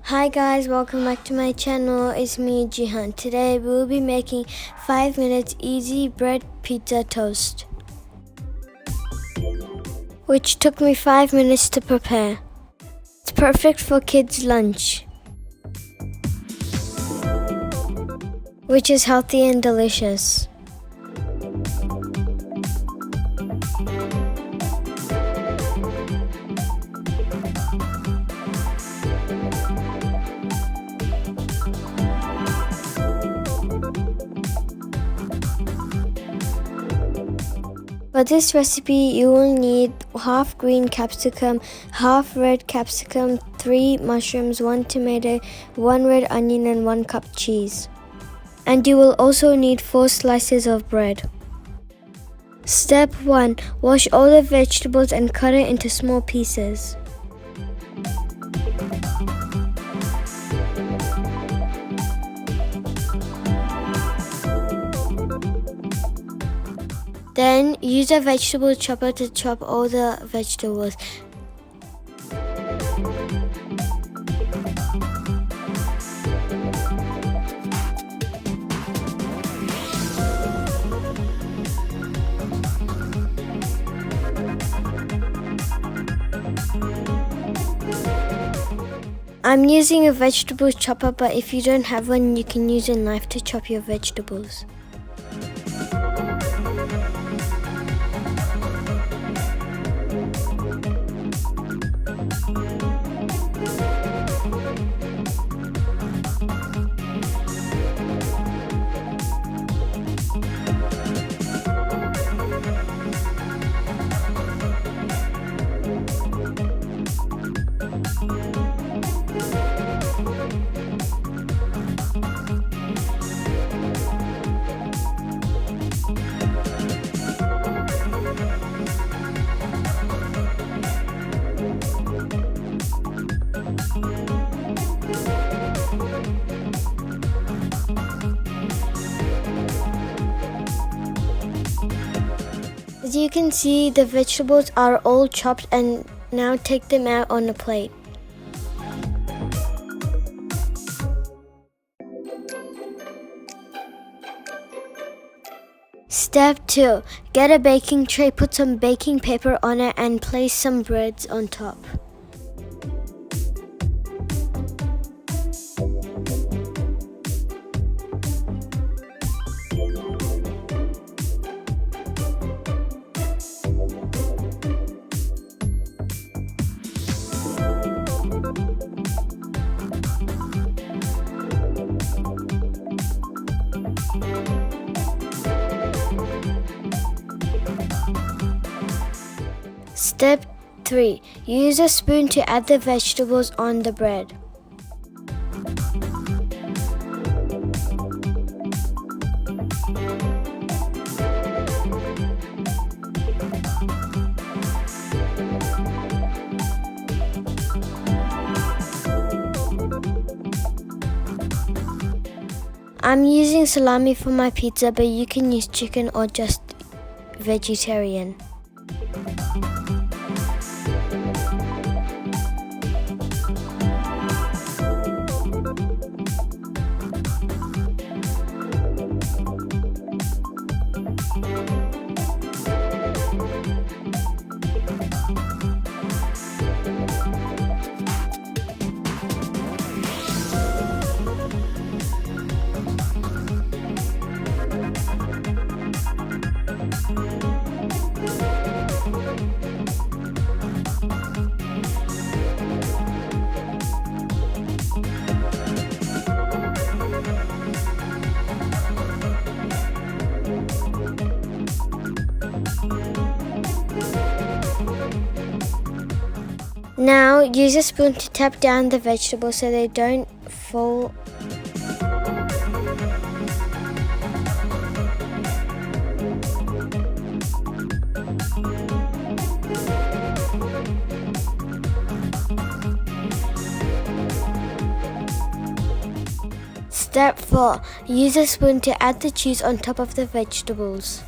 Hi guys, welcome back to my channel. It's me, Jihan. Today we will be making 5 minutes easy bread pizza toast, which took me 5 minutes to prepare. It's perfect for kids' lunch, which is healthy and delicious. For this recipe, you will need half green capsicum, half red capsicum, 3 mushrooms, 1 tomato, 1 red onion and 1 cup cheese. And you will also need 4 slices of bread. Step 1. Wash all the vegetables and cut it into small pieces. Then use a vegetable chopper to chop all the vegetables. I'm using a vegetable chopper, but if you don't have one, you can use a knife to chop your vegetables. As you can see, the vegetables are all chopped, and now take them out on a plate. Step 2. Get a baking tray, put some baking paper on it and place some breads on top. Step 3. Use a spoon to add the vegetables on the bread. I'm using salami for my pizza, but you can use chicken or just vegetarian. Now use a spoon to tap down the vegetables so they don't fall. Step 4. Use a spoon to add the cheese on top of the vegetables.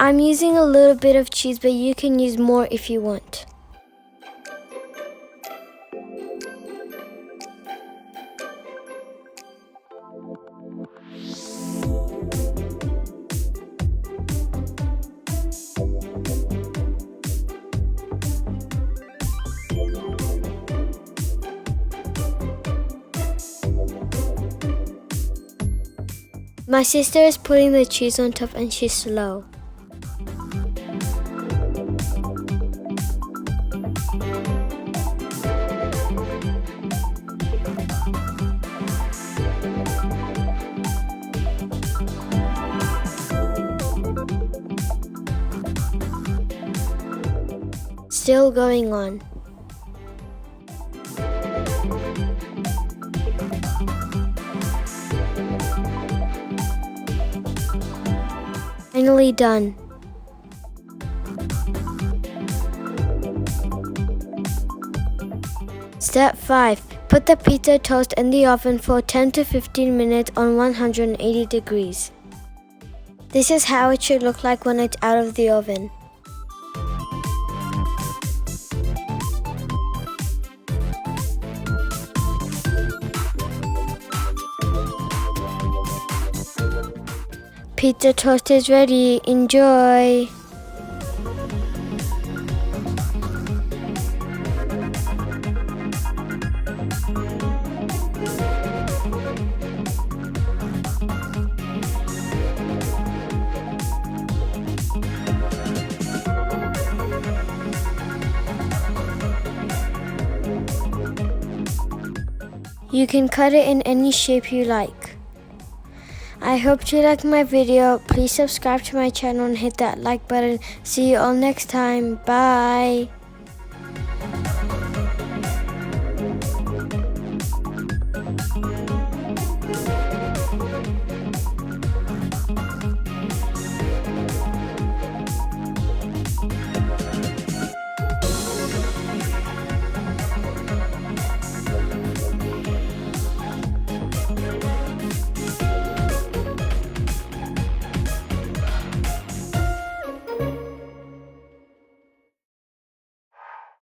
I'm using a little bit of cheese, but you can use more if you want. My sister is putting the cheese on top and she's slow. Still going on. Finally done. Step 5. Put the pizza toast in the oven for 10 to 15 minutes on 180 degrees. This is how it should look like when it's out of the oven. Pizza toast is ready. Enjoy! You can cut it in any shape you like. I hope you liked my video. Please subscribe to my channel and hit that like button. See you all next time. Bye.